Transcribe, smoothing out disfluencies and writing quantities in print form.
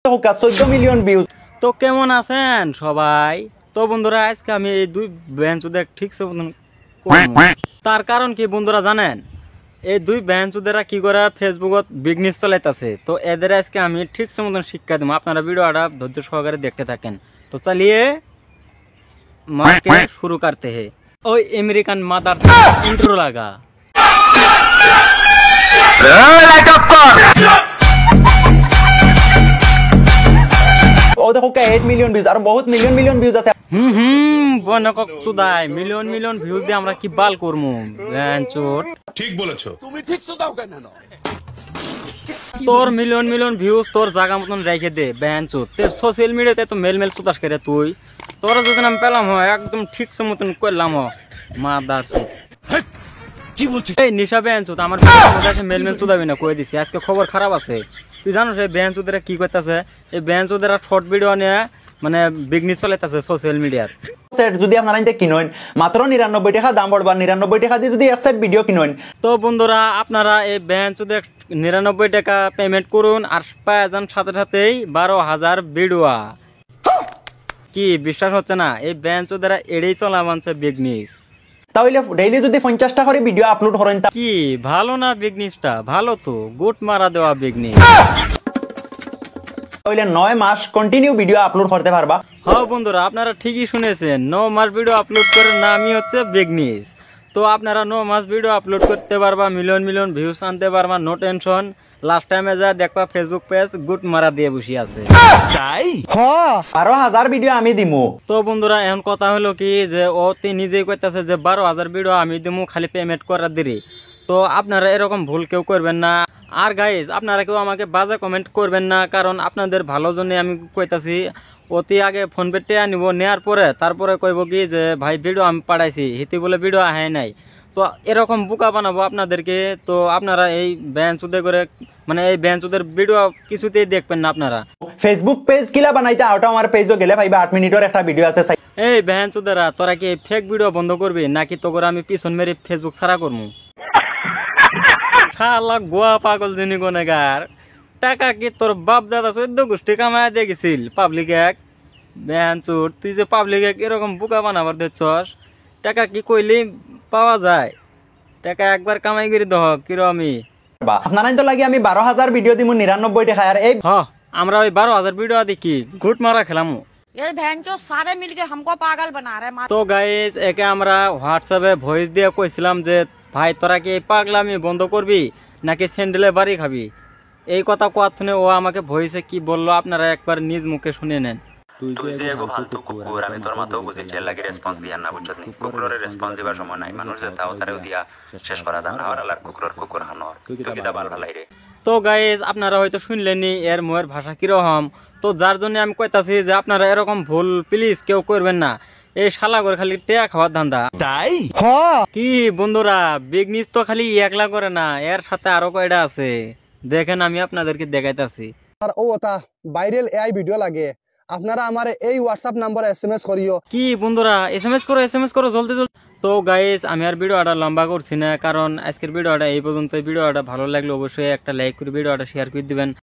14 million views. তো কেমন আছেন সবাই? তো বন্ধুরা আজকে আমি এই দুই বেঞ্চুদের ঠিক তার কারণ কি বন্ধুরা জানেন? এই দুই বেঞ্চুদেরা কি করে ফেসবুকত বিজনেস চালাইতেছে। তো এদের আজকে আমি ঠিক মতন শিক্ষা দেবো। আপনারা ভিডিওটা ধৈর্য সহকারে দেখতে থাকেন। তো চালিয়ে मार्केट शुरू करते हैं। ओए अमेरिकन मदर इंट्रो लगा। ओ देखो क्या 8 मिलियन व्यूज और बहुत मिलियन व्यूज আছে। বনকক সুদাই মিলিয়ন ভিউজ দিয়ে আমরা কি বাল করমু বেঞ্চোট। ঠিক বলেছো তুমি, ঠিক সুদাও কেন না? তোর মিলিয়ন ভিউজ তোর জায়গা মতন রেখে দে বেঞ্চোট। তোর সোশ্যাল মিডিয়াতে তো মেল সুদাস করে তুই। তোরা যদি আমি পেলাম হয় একদম ঠিক মতন করলাম মাদার কি বলছিস? এই নিশা বেঞ্চোট আমার মেল সুদাবি না কয়ে দিছি। আজকে খবর খারাপ আছে। তুই জানো এই বেঞ্চোদেরা কি করতেছে? এই বেঞ্চোদেরা শর্ট ভিডিও নিয়ে মানে বিজনেস চালাইতেছে সোশ্যাল মিডিয়ার। সেট যদি আপনারা ইনতে কিনেন মাত্র 99 টাকা দাম পড়বা। 99 টাকা দিয়ে যদি এক সেট ভিডিও কিনেন। তো বন্ধুরা আপনারা এই বেঞ্চোদের 99 টাকা পেমেন্ট করুন আর পায় যান সাথে সাথেই 12,000 ভিডিও। কি বিশ্বাস হচ্ছে না? এই বেঞ্চোদেরা এড়েই চলা মানছে বিজনেস। তাহলে ডেইলি যদি 50 টা করে ভিডিও আপলোড করেন কি ভালো না বিজনেসটা? ভালো তো, গুট মারা দেওয়া বিজনেস। তাহলে 9 মাস কন্টিনিউ ভিডিও আপলোড করতে পারবা। হ্যাঁ বন্ধুরা আপনারা ঠিকই শুনেছেন, 9 মাস ভিডিও আপলোড করার নামই হচ্ছে বিজনেস। তো আপনারা 9 মাস ভিডিও আপলোড করতে পারবা, মিলিয়ন ভিউজ আনতে পারবা, নো টেনশন। লাস্ট টাইমে যা দেখবা ফেসবুক পেজ গুট মারা দিয়ে বসে আছে। তাই? হ্যাঁ 12,000 ভিডিও আমি দিমু। তো বন্ধুরা এখন কথা হলো কি যে ও নিজেই কইতাছে যে 12,000 ভিডিও আমি দিমু, খালি পেমেন্ট করার দেরি। তো আপনারা এরকম ভুল কেউ করবেন না। আর গাইজ আপনারা কেউ আমাকে বাজে কমেন্ট করবেন না, কারণ আপনাদের ভালোর জন্য আমি কইতাছি। অতি আগে ফোন পে টেয়া নিব, নেওয়ার পরে তারপরে কইব কি যে ভাই ভিডিও আমি পাঠাইছি, হিতি বলে ভিডিও আহে নাই। তো এরকম বোকা বানাবো আপনাদেরকে। তো আপনারা এই বেঞ্চুদে করে মানে এই বেঞ্চুদের ভিডিও কিছুতেই দেখবেন না আপনারা। ফেসবুক পেজ কিলা বানাইতে আউটা আমার পেজও গেলে ভাইবা 8 মিনিটের একটা ভিডিও আছে। এই বেঞ্চুদেরা তোরা কি ফেক ভিডিও বন্ধ করবি নাকি তোকে আমি পিছন মেরে ফেসবুক ছাড়া করবো? শালা গোয়া পাগল দিনী গুনেগার। টাকা কি তোর বাপ দাদা 14 গোষ্ঠী কামায় দিয়ে গেছিল পাবলিক এক বেঞ্চুর? তুই যে পাবলিক এক এরকম বোকা বানাবার দেখছস? টাকা কি কইলি পাওয়া যায়? টাকা একবার কামাই করে দহ কিরমি। আপনারা তো লাগে আমি 12,000 ভিডিও দিমু 99 টাকা। আর এই আমরা ওই 12,000 ভিডিও দেখি ঘুট মারা খেলামু। ये भैंचो सारे मिलके हमको पागल बना रहे। তো গাইস একে আমরা হোয়াটসঅ্যাপে ভয়েস দিয়ে কইছিলাম যে ভাই তোরা কি এই পাগলামি বন্ধ করবি নাকি স্যান্ডেলে বাড়ি খাবি? এই কথা কোয়ার শুনে ও আমাকে ভয়েসে কি বললো আপনারা একবার নিজ মুখে শুনে নেন। তুই যে এগো ফালতু কুকুর, আমি তোর মাথাও বুঝি টেল লাগি রেসপন্স দিয়া না বুঝছত নি। কুকুরের রেসপন্স দিবার সময় নাই, মানুষ যে তাও তারেও দিয়া শেষ করা দাও না। আর আলার কুকুর হানোর তুই কিটা বাল ভালাই রে। তো গাইস আপনারা হয়তো শুনলেনি এর মোয়ের ভাষা কিরকম। তো যার জন্য আমি কইতাছি যে আপনারা এরকম ভুল প্লিজ কেউ করবেন না। এই শালা করে খালি টেয়া খাওয়ার ধান্দা। তাই? কি বন্ধুরা বিজনেস তো খালি একলা করে না, এর সাথে আরো কয়টা আছে দেখেন, আমি আপনাদেরকে দেখাইতাছি। আর ও তা ভাইরাল এআই ভিডিও লাগে, আপনারা আমার এই হোয়াটসঅ্যাপ নাম্বারে এসএমএস করিও। কি বন্ধুরা এসএমএস করো জলদি। তো গাইস আমি আর ভিডিওটা লম্বা করছি না, কারণ আজকের ভিডিওটা এই পর্যন্ত। ভিডিওটা ভালো লাগলে অবশ্যই একটা লাইক করে ভিডিওটা শেয়ার করে দিবেন।